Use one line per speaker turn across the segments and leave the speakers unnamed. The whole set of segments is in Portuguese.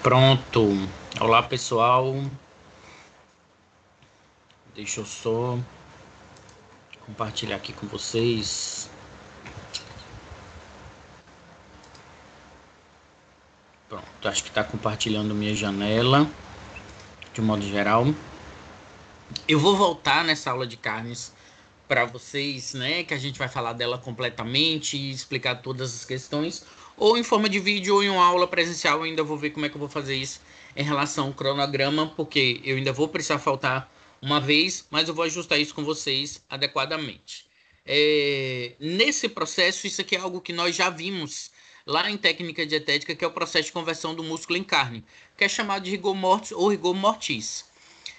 Pronto. Olá, pessoal. Deixa eu só compartilhar aqui com vocês. Pronto, acho que está compartilhando minha janela, de modo geral. Eu vou voltar nessa aula de carnes para vocês, né? Que a gente vai falar dela completamente e explicar todas as questões. Ou em forma de vídeo ou em uma aula presencial. Eu ainda vou ver como é que eu vou fazer isso em relação ao cronograma, porque eu ainda vou precisar faltar uma vez, mas eu vou ajustar isso com vocês adequadamente. Nesse processo, isso aqui é algo que nós já vimos lá em técnica dietética, que é o processo de conversão do músculo em carne, que é chamado de rigor mortis ou rigor mortis.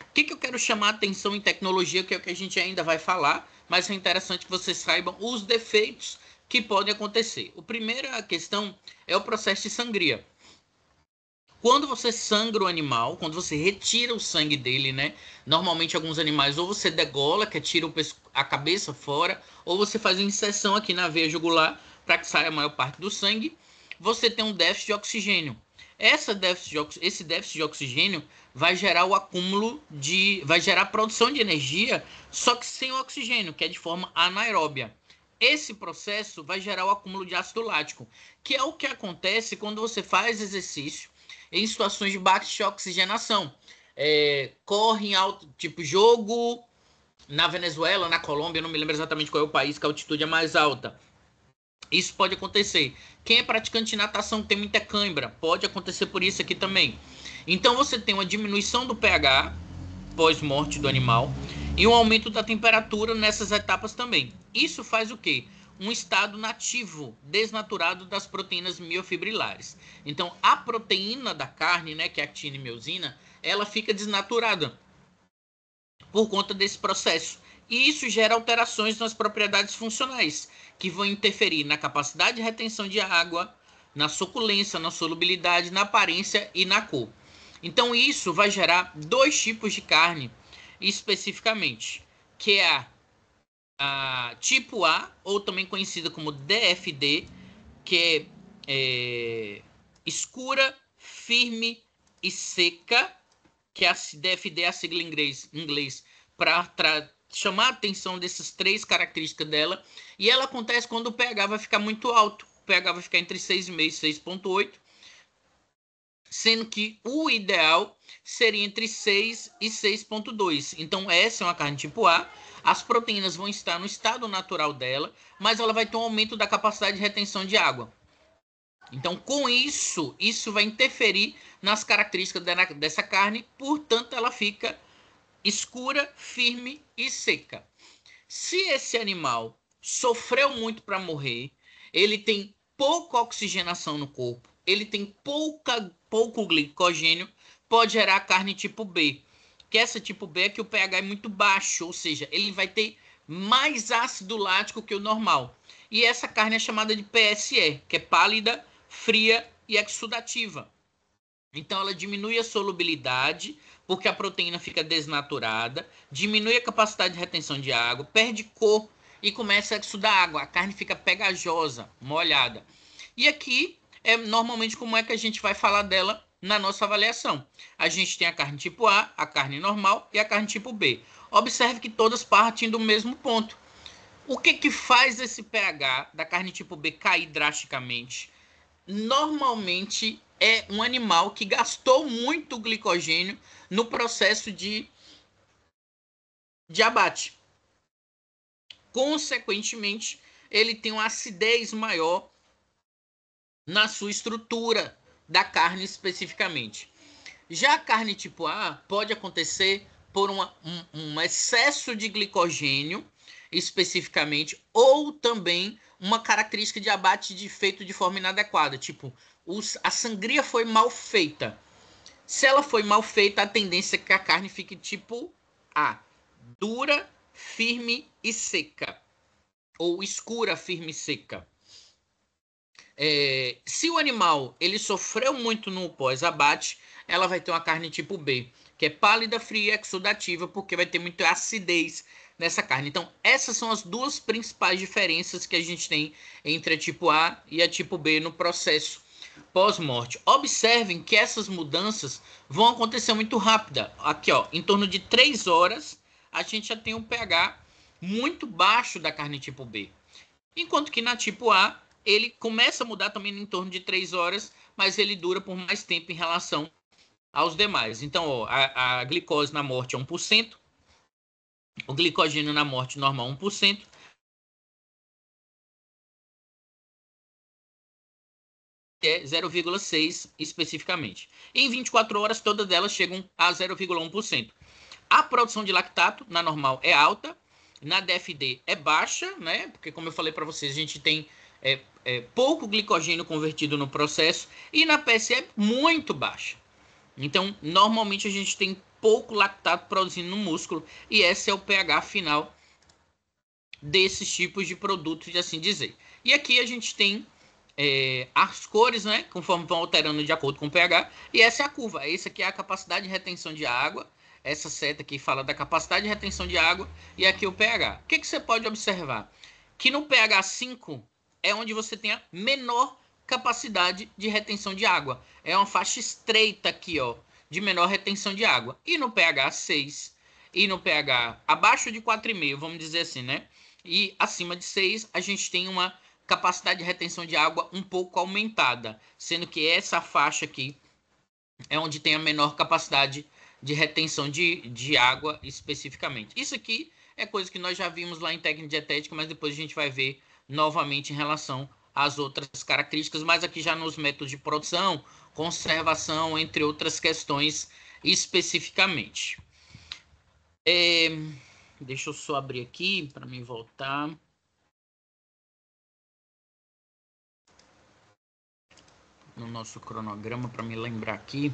O que eu quero chamar a atenção em tecnologia, que é o que a gente ainda vai falar, mas é interessante que vocês saibam os defeitos que podem acontecer. A primeira questão é o processo de sangria. Quando você sangra o animal, quando você retira o sangue dele, né? Normalmente alguns animais ou você degola, que é tira a cabeça fora, ou você faz uma inserção aqui na veia jugular para que saia a maior parte do sangue. Você tem um déficit de oxigênio. Esse déficit de oxigênio vai gerar o acúmulo vai gerar a produção de energia, só que sem o oxigênio, que é de forma anaeróbia. Esse processo vai gerar o acúmulo de ácido lático, que é o que acontece quando você faz exercício em situações de baixa oxigenação. Corre em alto, tipo jogo na Venezuela, na Colômbia, não me lembro exatamente qual é o país que a altitude é mais alta. Isso pode acontecer. Quem é praticante de natação que tem muita cãibra, pode acontecer por isso aqui também. Então você tem uma diminuição do pH pós-morte do animal e um aumento da temperatura nessas etapas também. Isso faz o quê? Um estado nativo, desnaturado das proteínas miofibrilares. Então a proteína da carne, né, que é a actina e miosina, ela fica desnaturada por conta desse processo. E isso gera alterações nas propriedades funcionais, que vão interferir na capacidade de retenção de água, na suculência, na solubilidade, na aparência e na cor. Então isso vai gerar dois tipos de carne especificamente, que é a tipo A, ou também conhecida como DFD, que é escura, firme e seca, que a DFD é a sigla em inglês para chamar a atenção dessas três características dela. E ela acontece quando o pH vai ficar muito alto. O pH vai ficar entre 6,5 e 6,8, sendo que o ideal seria entre 6 e 6,2. Então essa é uma carne tipo A. As proteínas vão estar no estado natural dela, mas ela vai ter um aumento da capacidade de retenção de água. Então, com isso, isso vai interferir nas características dessa carne, portanto, ela fica escura, firme e seca. Se esse animal sofreu muito para morrer, ele tem pouca oxigenação no corpo, ele tem pouco glicogênio, pode gerar carne tipo B. Que essa tipo B é que o pH é muito baixo, ou seja, ele vai ter mais ácido lático que o normal. E essa carne é chamada de PSE, que é pálida, fria e exudativa. Então ela diminui a solubilidade, porque a proteína fica desnaturada, diminui a capacidade de retenção de água, perde cor e começa a exudar água. A carne fica pegajosa, molhada. E aqui é normalmente como é que a gente vai falar dela na nossa avaliação. A gente tem a carne tipo A, a carne normal e a carne tipo B. Observe que todas partem do mesmo ponto. O que faz esse pH da carne tipo B cair drasticamente? Normalmente é um animal que gastou muito glicogênio no processo de abate. Consequentemente, ele tem uma acidez maior na sua estrutura da carne especificamente. Já a carne tipo A pode acontecer por um excesso de glicogênio especificamente, ou também uma característica de abate feito de forma inadequada, tipo, a sangria foi mal feita. Se ela foi mal feita, a tendência é que a carne fique tipo A, dura, firme e seca, ou escura, firme e seca. Se o animal ele sofreu muito no pós-abate, ela vai ter uma carne tipo B, que é pálida, fria e exudativa, porque vai ter muita acidez nessa carne. Então, essas são as duas principais diferenças que a gente tem entre a tipo A e a tipo B no processo. pós-morte. Observem que essas mudanças vão acontecer muito rápida. Aqui, ó, em torno de 3 horas, a gente já tem um pH muito baixo da carne tipo B. Enquanto que na tipo A, ele começa a mudar também em torno de 3 horas, mas ele dura por mais tempo em relação aos demais. Então, ó, a glicose na morte é 1%, o glicogênio na morte normal 1%, é 0,6 especificamente. Em 24 horas, todas elas chegam a 0,1%. A produção de lactato na normal é alta, na DFD é baixa, né? Porque, como eu falei para vocês, a gente tem pouco glicogênio convertido no processo, e na PSE é muito baixa. Então, normalmente a gente tem pouco lactato produzindo no músculo, e esse é o pH final desses tipos de produtos, de assim dizer. E aqui a gente tem as cores, né, conforme vão alterando de acordo com o pH, e essa é a curva. Essa aqui é a capacidade de retenção de água, essa seta aqui fala da capacidade de retenção de água, e aqui o pH. O que você pode observar? Que no pH 5 é onde você tem a menor capacidade de retenção de água. É uma faixa estreita aqui, ó, de menor retenção de água. E no pH 6 e no pH abaixo de 4,5, vamos dizer assim, né? E acima de 6, a gente tem uma capacidade de retenção de água um pouco aumentada, sendo que essa faixa aqui é onde tem a menor capacidade de retenção de água especificamente. Isso aqui é coisa que nós já vimos lá em técnica dietética, mas depois a gente vai ver novamente em relação às outras características, mas aqui já nos métodos de produção, conservação, entre outras questões especificamente. Deixa eu só abrir aqui para me voltar. No nosso cronograma para me lembrar aqui.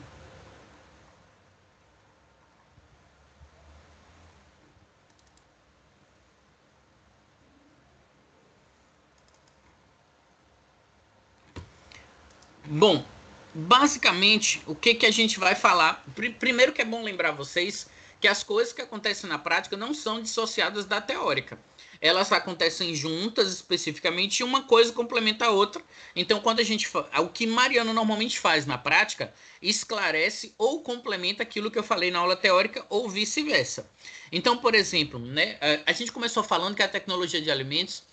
Bom, basicamente, o que a gente vai falar? Primeiro que é bom lembrar vocês que as coisas que acontecem na prática não são dissociadas da teórica. Elas acontecem juntas, especificamente, e uma coisa complementa a outra. Então, quando a gente o que Mariano normalmente faz na prática, esclarece ou complementa aquilo que eu falei na aula teórica, ou vice-versa. Então, por exemplo, né, a gente começou falando que a tecnologia de alimentos,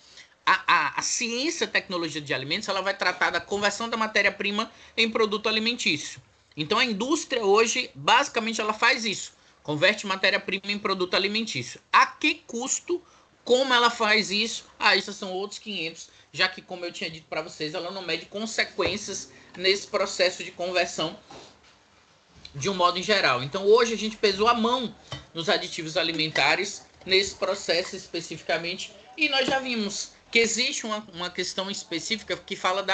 a ciência e tecnologia de alimentos, ela vai tratar da conversão da matéria-prima em produto alimentício. Então, a indústria hoje, basicamente, ela faz isso. Converte matéria-prima em produto alimentício. A que custo? Como ela faz isso? Isso são outros 500, já que, como eu tinha dito para vocês, ela não mede consequências nesse processo de conversão de um modo em geral. Então, hoje a gente pesou a mão nos aditivos alimentares, nesse processo especificamente, e nós já vimos que existe uma questão específica que fala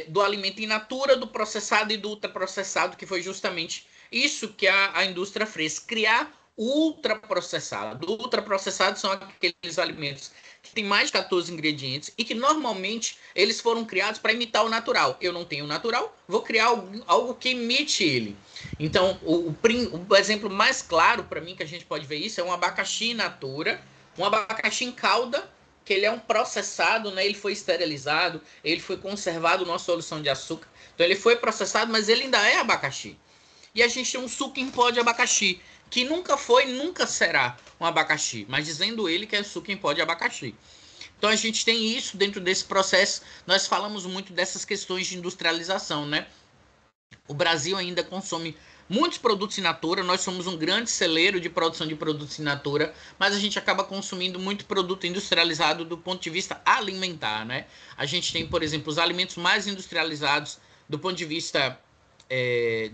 do alimento in natura, do processado e do ultraprocessado, que foi justamente isso que a indústria fez, criar ultraprocessado. Ultraprocessados são aqueles alimentos que têm mais de 14 ingredientes e que normalmente eles foram criados para imitar o natural. Eu não tenho o natural, vou criar algo que imite ele. Então, o exemplo mais claro para mim que a gente pode ver isso é um abacaxi in natura, um abacaxi em calda, que ele é um processado, né? Ele foi esterilizado, ele foi conservado numa solução de açúcar. Então ele foi processado, mas ele ainda é abacaxi. E a gente tem um suco em pó de abacaxi, que nunca foi, nunca será um abacaxi, mas dizendo ele que é suco em pó de abacaxi. Então a gente tem isso dentro desse processo. Nós falamos muito dessas questões de industrialização, né? O Brasil ainda consome muitos produtos in natura, nós somos um grande celeiro de produção de produtos in natura, mas a gente acaba consumindo muito produto industrializado do ponto de vista alimentar, né? A gente tem, por exemplo, os alimentos mais industrializados do ponto de vista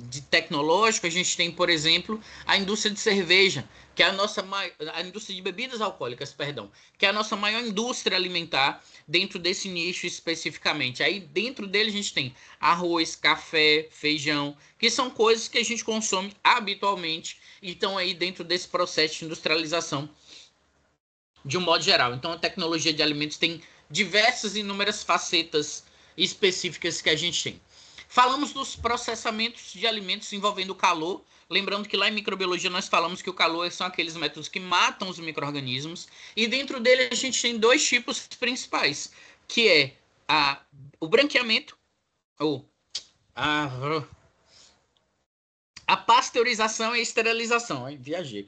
de tecnológico. A gente tem, por exemplo, a indústria de cerveja, que é a indústria de bebidas alcoólicas, perdão, que é a nossa maior indústria alimentar dentro desse nicho especificamente. Aí dentro dele a gente tem arroz, café, feijão, que são coisas que a gente consome habitualmente e estão aí dentro desse processo de industrialização de um modo geral. Então a tecnologia de alimentos tem diversas e inúmeras facetas específicas que a gente tem. Falamos dos processamentos de alimentos envolvendo o calor. Lembrando que lá em microbiologia nós falamos que o calor são aqueles métodos que matam os micro-organismos. E dentro dele a gente tem dois tipos principais, que é o branqueamento, ou A, a pasteurização e a esterilização. Ai, viajei.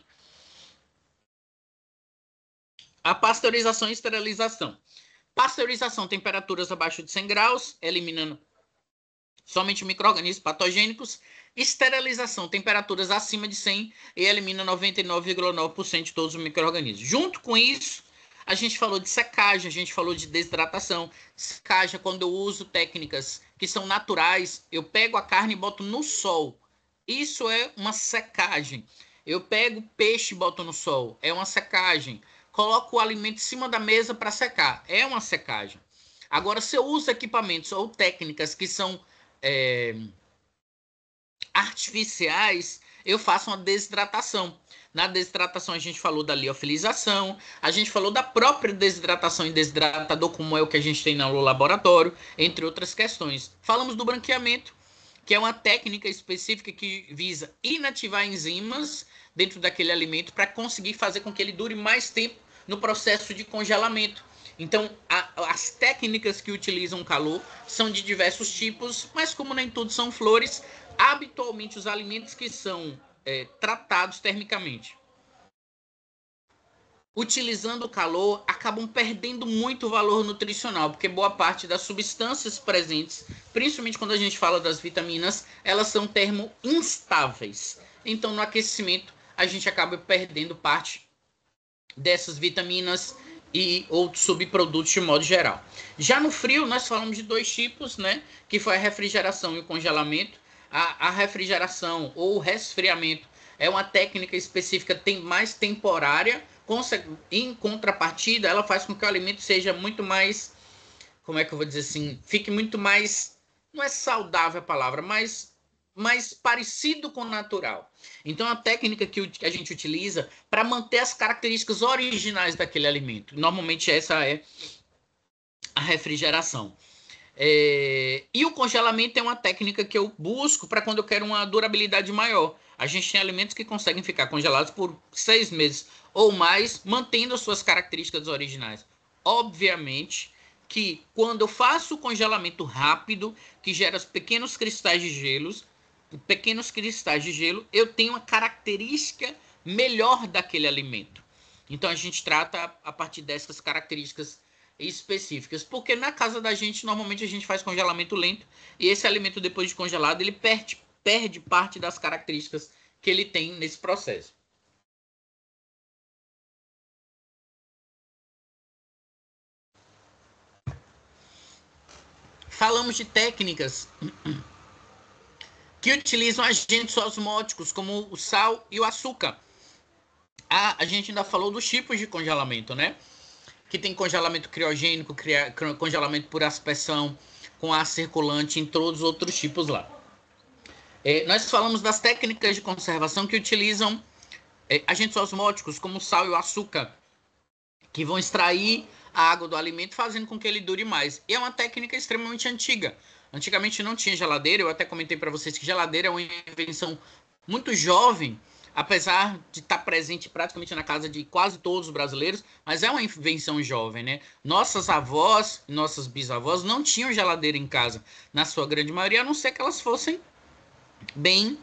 A pasteurização e esterilização. Pasteurização, temperaturas abaixo de 100 graus, eliminando somente micro-organismos patogênicos. Esterilização, temperaturas acima de 100 e elimina 99,9% de todos os micro-organismos. Junto com isso, a gente falou de secagem, a gente falou de desidratação. Secagem, quando eu uso técnicas que são naturais, eu pego a carne e boto no sol. Isso é uma secagem. Eu pego peixe e boto no sol. É uma secagem. Coloco o alimento em cima da mesa para secar. É uma secagem. Agora, se eu uso equipamentos ou técnicas que são artificiais, eu faço uma desidratação. Na desidratação a gente falou da liofilização, a gente falou da própria desidratação em desidratador, como é o que a gente tem no laboratório, entre outras questões. Falamos do branqueamento, que é uma técnica específica que visa inativar enzimas dentro daquele alimento para conseguir fazer com que ele dure mais tempo no processo de congelamento. Então, as técnicas que utilizam calor são de diversos tipos, mas como nem tudo são flores, habitualmente os alimentos que são tratados termicamente, utilizando o calor, acabam perdendo muito valor nutricional, porque boa parte das substâncias presentes, principalmente quando a gente fala das vitaminas, elas são termoinstáveis. Então, no aquecimento, a gente acaba perdendo parte dessas vitaminas e outros subprodutos de modo geral. Já no frio, nós falamos de dois tipos, né? Que foi a refrigeração e o congelamento. A refrigeração ou resfriamento é uma técnica específica mais temporária. Em contrapartida, ela faz com que o alimento seja muito mais, como é que eu vou dizer assim, fique muito mais, não é saudável a palavra, mas mais parecido com o natural. Então, a técnica que a gente utiliza para manter as características originais daquele alimento. Normalmente, essa é a refrigeração. E o congelamento é uma técnica que eu busco para quando eu quero uma durabilidade maior. A gente tem alimentos que conseguem ficar congelados por 6 meses ou mais, mantendo as suas características originais. Obviamente que quando eu faço o congelamento rápido, que gera pequenos cristais de gelo, eu tenho uma característica melhor daquele alimento. Então a gente trata a partir dessas características específicas, porque na casa da gente normalmente a gente faz congelamento lento e esse alimento depois de congelado ele perde parte das características que ele tem nesse processo. Falamos de técnicas que utilizam agentes osmóticos como o sal e o açúcar. A gente ainda falou dos tipos de congelamento, né? Que tem congelamento criogênico, congelamento por aspersão, com ar circulante, em todos os outros tipos lá. Nós falamos das técnicas de conservação que utilizam agentes osmóticos, como o sal e o açúcar, que vão extrair a água do alimento, fazendo com que ele dure mais. E é uma técnica extremamente antiga. Antigamente não tinha geladeira, eu até comentei para vocês que geladeira é uma invenção muito jovem, apesar de estar presente praticamente na casa de quase todos os brasileiros, mas é uma invenção jovem, né? Nossas avós, nossas bisavós não tinham geladeira em casa, na sua grande maioria, a não ser que elas fossem bem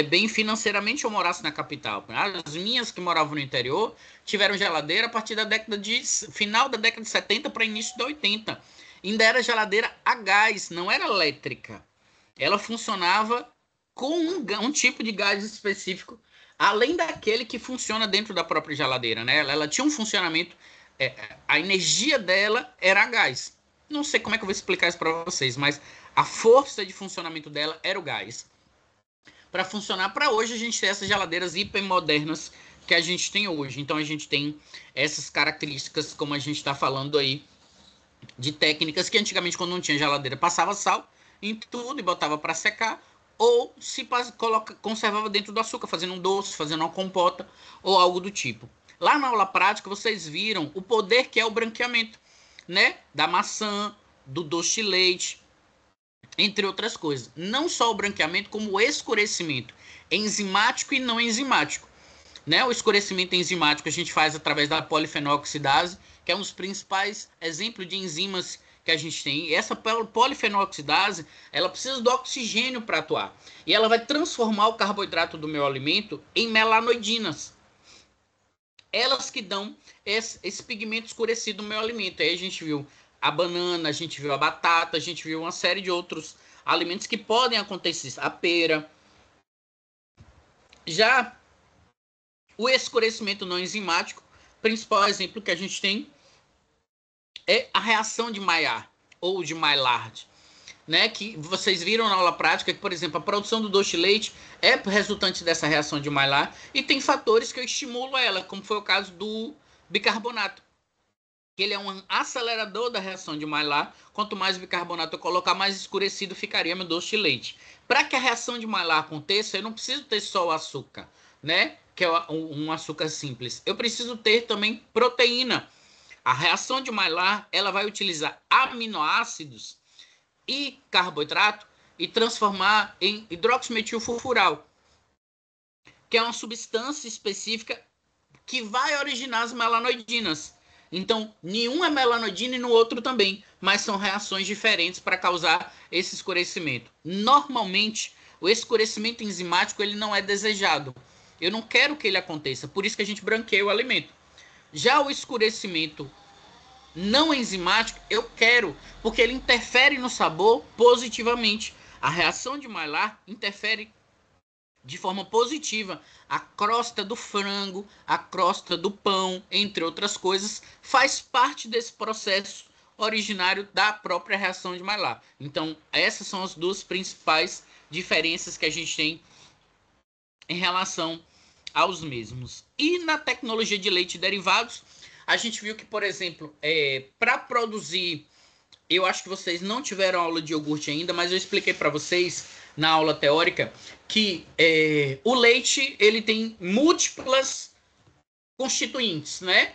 bem financeiramente ou morassem na capital. As minhas que moravam no interior tiveram geladeira a partir da década de final da década de 70 para início da 80. Ainda era geladeira a gás, não era elétrica. Ela funcionava com um tipo de gás específico, além daquele que funciona dentro da própria geladeira, né? Ela tinha um funcionamento, a energia dela era a gás. Não sei como é que eu vou explicar isso para vocês, mas a força de funcionamento dela era o gás. Para funcionar, para hoje a gente tem essas geladeiras hipermodernas que a gente tem hoje. Então a gente tem essas características, como a gente está falando aí, de técnicas que antigamente, quando não tinha geladeira, passava sal em tudo e botava para secar, ou se conservava dentro do açúcar, fazendo um doce, fazendo uma compota ou algo do tipo. Lá na aula prática vocês viram o poder que é o branqueamento, né? Da maçã, do doce de leite, entre outras coisas. Não só o branqueamento, como o escurecimento enzimático e não enzimático. Né? O escurecimento enzimático a gente faz através da polifenol oxidase, que é um dos principais exemplos de enzimas que a gente tem. E essa polifenooxidase, ela precisa do oxigênio para atuar. E ela vai transformar o carboidrato do meu alimento em melanoidinas. Elas que dão esse pigmento escurecido no meu alimento. Aí a gente viu a banana, a gente viu a batata, a gente viu uma série de outros alimentos que podem acontecer. A pera. Já o escurecimento não enzimático, principal exemplo que a gente tem é a reação de Maillard ou de Maillard, né? Que vocês viram na aula prática que, por exemplo, a produção do doce de leite é resultante dessa reação de Maillard e tem fatores que eu estimulo ela, como foi o caso do bicarbonato. Ele é um acelerador da reação de Maillard. Quanto mais bicarbonato eu colocar, mais escurecido ficaria meu doce de leite. Para que a reação de Maillard aconteça, eu não preciso ter só o açúcar, né? Que é um açúcar simples. Eu preciso ter também proteína. A reação de Maillard, ela vai utilizar aminoácidos e carboidrato e transformar em hidroximetilfurfural, que é uma substância específica que vai originar as melanoidinas. Então, nenhum é melanoidina e no outro também, mas são reações diferentes para causar esse escurecimento. Normalmente, o escurecimento enzimático ele não é desejado. Eu não quero que ele aconteça, por isso que a gente branqueia o alimento. Já o escurecimento não enzimático, eu quero, porque ele interfere no sabor positivamente. A reação de Maillard interfere de forma positiva. A crosta do frango, a crosta do pão, entre outras coisas, faz parte desse processo originário da própria reação de Maillard. Então, essas são as duas principais diferenças que a gente tem em relação aos mesmos. E na tecnologia de leite e derivados, a gente viu que, por exemplo, para produzir, eu acho que vocês não tiveram aula de iogurte ainda, mas eu expliquei para vocês na aula teórica que o leite ele tem múltiplas constituintes, né?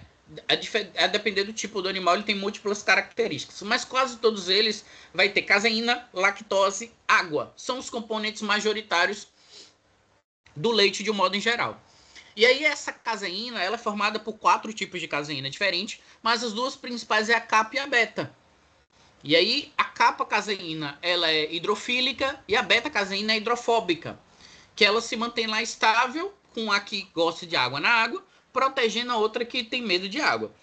A depender do tipo do animal, ele tem múltiplas características, mas quase todos eles vai ter caseína, lactose, água. São os componentes majoritários do leite de um modo em geral. E aí essa caseína, ela é formada por 4 tipos de caseína diferentes, mas as duas principais é a capa e a beta. E aí a capa caseína, ela é hidrofílica e a beta caseína é hidrofóbica, que ela se mantém lá estável com a que gosta de água na água, protegendo a outra que tem medo de água.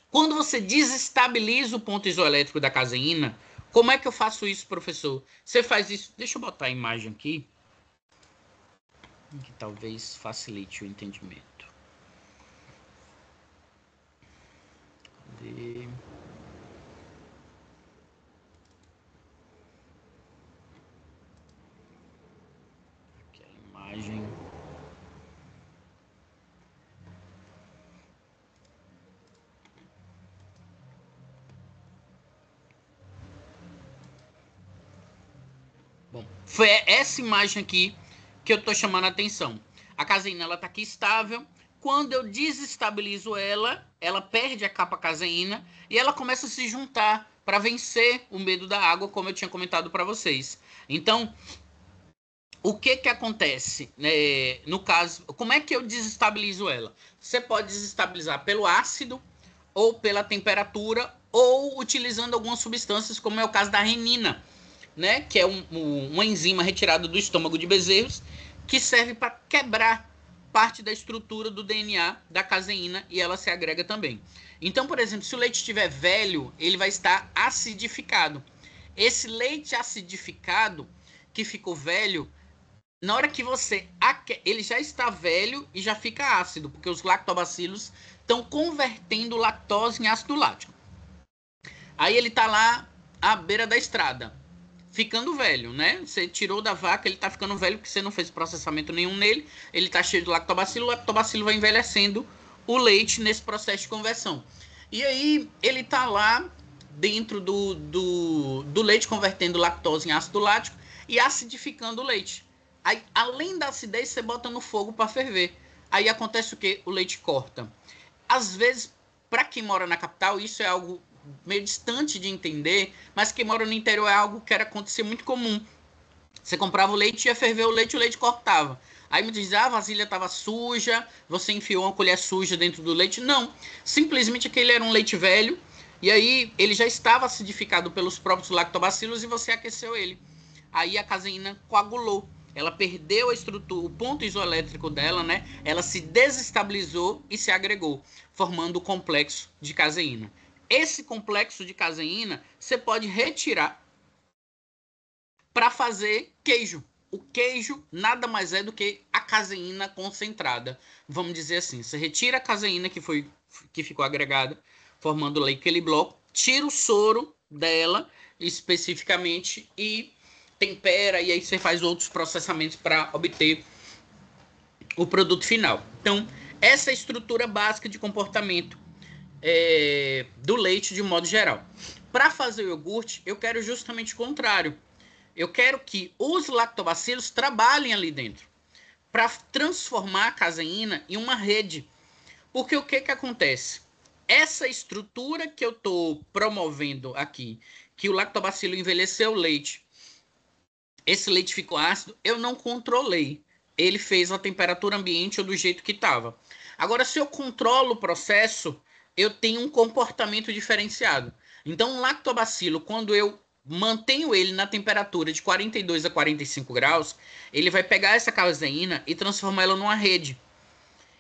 Quando você desestabiliza o ponto isoelétrico da caseína, como é que eu faço isso, professor? Você faz isso, deixa eu botar a imagem aqui, que talvez facilite o entendimento. Cadê? Aqui a imagem. Bom, foi essa imagem aqui que eu estou chamando a atenção. A caseína ela está aqui estável. Quando eu desestabilizo ela, ela perde a capa caseína e ela começa a se juntar para vencer o medo da água, como eu tinha comentado para vocês. Então, o que que acontece? No caso, como é que eu desestabilizo ela? Você pode desestabilizar pelo ácido, ou pela temperatura, ou utilizando algumas substâncias, como é o caso da renina, né? Que é uma enzima retirada do estômago de bezerros, que serve para quebrar parte da estrutura do DNA da caseína e ela se agrega também. Então, por exemplo, se o leite estiver velho, ele vai estar acidificado. Esse leite acidificado que ficou velho, na hora que você ele já está velho e já fica ácido, porque os lactobacilos estão convertendo lactose em ácido lático. Aí ele está lá à beira da estrada, ficando velho, né? Você tirou da vaca, ele tá ficando velho porque você não fez processamento nenhum nele, ele tá cheio de lactobacilo, o lactobacilo vai envelhecendo o leite nesse processo de conversão. E aí ele tá lá dentro do leite, convertendo lactose em ácido lático e acidificando o leite. Aí, além da acidez, você bota no fogo para ferver. Aí acontece o quê? O leite corta. Às vezes, para quem mora na capital, isso é algo meio distante de entender, mas quem mora no interior é algo que era acontecer muito comum. Você comprava o leite, ia ferver o leite cortava. Aí me diz, a vasilha estava suja, você enfiou uma colher suja dentro do leite. Não, simplesmente aquele era um leite velho E aí ele já estava acidificado pelos próprios lactobacilos e você aqueceu ele. Aí a caseína coagulou. Ela perdeu a estrutura, o ponto isoelétrico dela, né? Ela se desestabilizou e se agregou, formando o complexo de caseína. Esse complexo de caseína você pode retirar para fazer queijo. O queijo nada mais é do que a caseína concentrada. Vamos dizer assim, você retira a caseína que ficou agregada, formando aquele bloco, tira o soro dela especificamente e tempera, e aí você faz outros processamentos para obter o produto final. Então, essa é a estrutura básica de comportamento do leite de modo geral. Para fazer o iogurte, eu quero justamente o contrário. Eu quero que os lactobacilos trabalhem ali dentro para transformar a caseína em uma rede. Porque o que acontece? Essa estrutura que eu estou promovendo aqui, que o lactobacilo envelheceu o leite, esse leite ficou ácido, eu não controlei. Ele fez a temperatura ambiente ou do jeito que estava. Agora, se eu controlo o processo, eu tenho um comportamento diferenciado. Então, um lactobacilo, quando eu mantenho ele na temperatura de 42 a 45 graus, ele vai pegar essa caseína e transformar ela numa rede.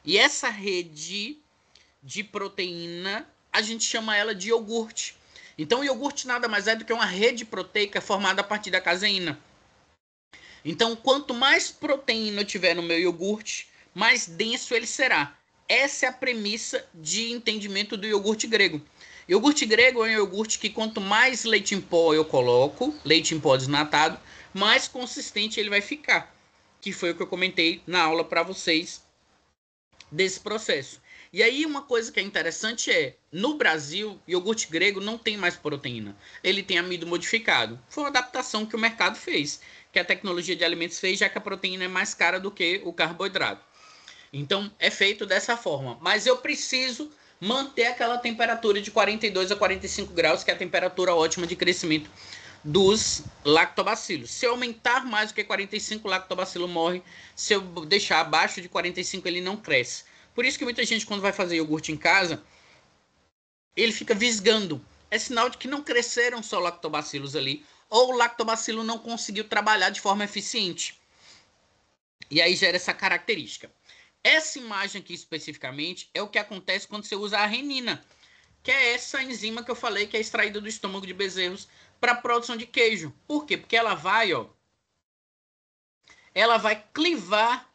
E essa rede de proteína, a gente chama ela de iogurte. Então, o iogurte nada mais é do que uma rede proteica formada a partir da caseína. Então, quanto mais proteína eu tiver no meu iogurte, mais denso ele será. Essa é a premissa de entendimento do iogurte grego. Iogurte grego é um iogurte que quanto mais leite em pó eu coloco, leite em pó desnatado, mais consistente ele vai ficar. Que foi o que eu comentei na aula para vocês desse processo. E aí uma coisa que é interessante é, no Brasil, iogurte grego não tem mais proteína. Ele tem amido modificado. Foi uma adaptação que o mercado fez, que a tecnologia de alimentos fez, já que a proteína é mais cara do que o carboidrato. Então, é feito dessa forma. Mas eu preciso manter aquela temperatura de 42 a 45 graus, que é a temperatura ótima de crescimento dos lactobacilos. Se eu aumentar mais do que 45, o lactobacilo morre. Se eu deixar abaixo de 45, ele não cresce. Por isso que muita gente, quando vai fazer iogurte em casa, ele fica visgando. É sinal de que não cresceram só lactobacilos ali, ou o lactobacilo não conseguiu trabalhar de forma eficiente. E aí gera essa característica. Essa imagem aqui especificamente é o que acontece quando você usa a renina, que é essa enzima que eu falei que é extraída do estômago de bezerros para a produção de queijo. Por quê? Porque ela vai clivar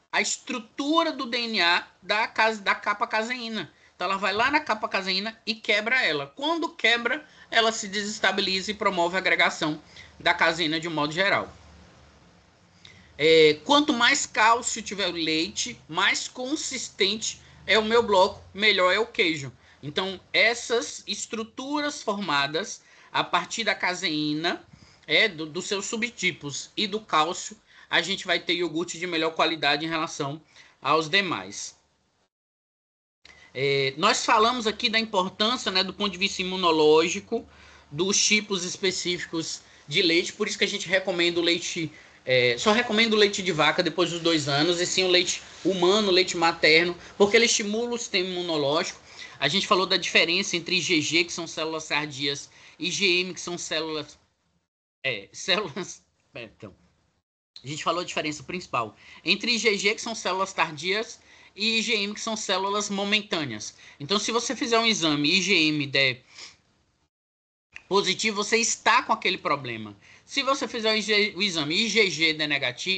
a estrutura do DNA da capa caseína. Então ela vai lá na capa caseína e quebra ela. Quando quebra, ela se desestabiliza e promove a agregação da caseína de um modo geral. Quanto mais cálcio tiver o leite, mais consistente é o meu bloco, melhor é o queijo. Então, essas estruturas formadas a partir da caseína, dos seus subtipos e do cálcio, a gente vai ter iogurte de melhor qualidade em relação aos demais. Nós falamos aqui da importância, né, do ponto de vista imunológico, dos tipos específicos de leite, por isso que a gente recomenda o leite... só recomendo o leite de vaca depois dos 2 anos, e sim o leite humano, o leite materno, porque ele estimula o sistema imunológico. A gente falou da diferença entre IgG, que são células tardias, e IgM, que são células... Então, a gente falou a diferença principal entre IgG, que são células tardias, e IgM, que são células momentâneas. Então, se você fizer um exame e IgM der positivo, você está com aquele problema. Se você fizer o exame e IgG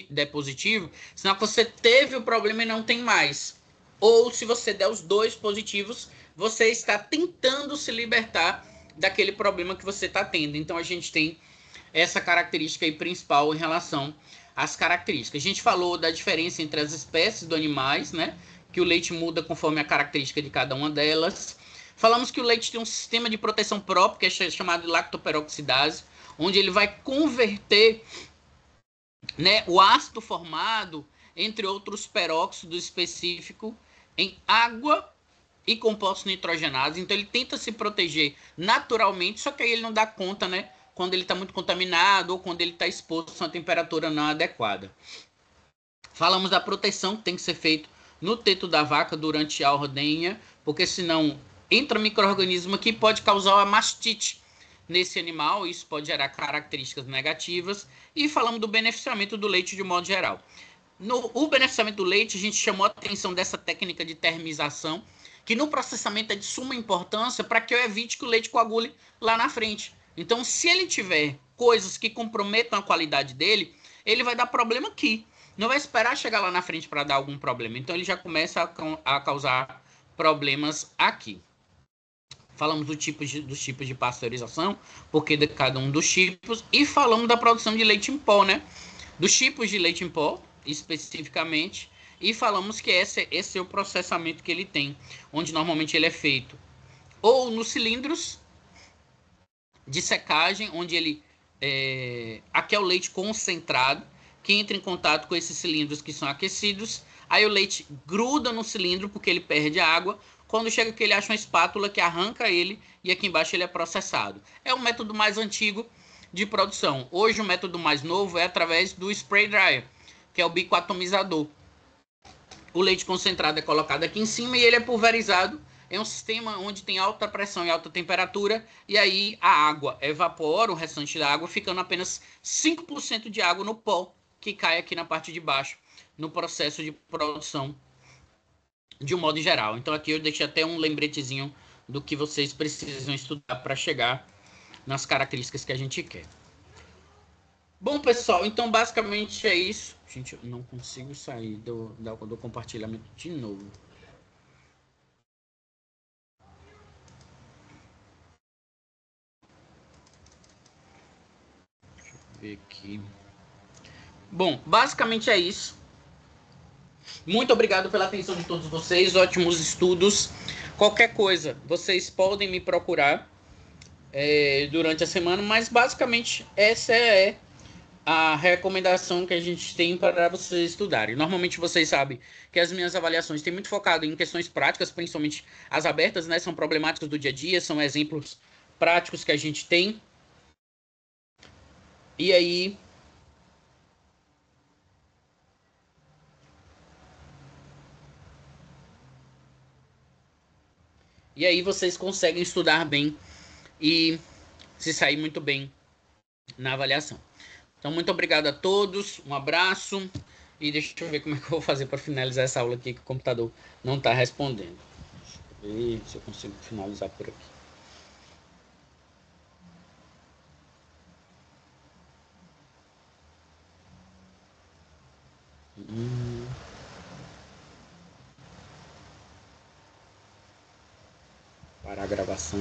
der positivo, senão você teve o problema e não tem mais. Ou se você der os 2 positivos, você está tentando se libertar daquele problema que você está tendo. Então a gente tem essa característica aí principal em relação às características. A gente falou da diferença entre as espécies dos animais, né? Que o leite muda conforme a característica de cada uma delas. Falamos que o leite tem um sistema de proteção próprio, que é chamado de lactoperoxidase, onde ele vai converter, né, o ácido formado, entre outros peróxidos específicos, em água e compostos nitrogenados. Então ele tenta se proteger naturalmente, só que aí ele não dá conta, né, quando ele está muito contaminado ou quando ele está exposto a uma temperatura não adequada. Falamos da proteção que tem que ser feita no teto da vaca durante a ordenha, porque senão entra micro-organismo que pode causar a mastite nesse animal, isso pode gerar características negativas, e falamos do beneficiamento do leite de modo geral. O beneficiamento do leite, a gente chamou a atenção dessa técnica de termização, que no processamento é de suma importância para que eu evite que o leite coagule lá na frente. Então, se ele tiver coisas que comprometam a qualidade dele, ele vai dar problema aqui. Não vai esperar chegar lá na frente para dar algum problema. Então, ele já começa a causar problemas aqui. Falamos dos tipos de pasteurização, porque de cada um dos tipos, e falamos da produção de leite em pó, né? Dos tipos de leite em pó, especificamente, e falamos que esse é o processamento que ele tem, onde normalmente ele é feito ou nos cilindros de secagem, onde ele aqui é o leite concentrado, que entra em contato com esses cilindros que são aquecidos, aí o leite gruda no cilindro porque ele perde água, quando chega que ele acha uma espátula que arranca ele e aqui embaixo ele é processado. É o método mais antigo de produção. Hoje o método mais novo é através do spray dryer, que é o bicoatomizador. O leite concentrado é colocado aqui em cima e ele é pulverizado. É um sistema onde tem alta pressão e alta temperatura, e aí a água evapora o restante da água, ficando apenas 5% de água no pó que cai aqui na parte de baixo, no processo de produção de um modo geral. Então aqui eu deixei até um lembretezinho do que vocês precisam estudar para chegar nas características que a gente quer. Bom, pessoal, então basicamente é isso. Gente, eu não consigo sair do compartilhamento de novo. Deixa eu ver aqui. Bom, basicamente é isso. Muito obrigado pela atenção de todos vocês. Ótimos estudos. Qualquer coisa, vocês podem me procurar durante a semana, mas basicamente essa é a recomendação que a gente tem para vocês estudarem. Normalmente vocês sabem que as minhas avaliações têm muito focado em questões práticas, principalmente as abertas, né? São problemáticas do dia a dia, são exemplos práticos que a gente tem. E aí vocês conseguem estudar bem e se sair muito bem na avaliação. Então, muito obrigado a todos, um abraço, e deixa eu ver como é que eu vou fazer para finalizar essa aula aqui, que o computador não está respondendo. Deixa eu ver se eu consigo finalizar por aqui. Parar a gravação.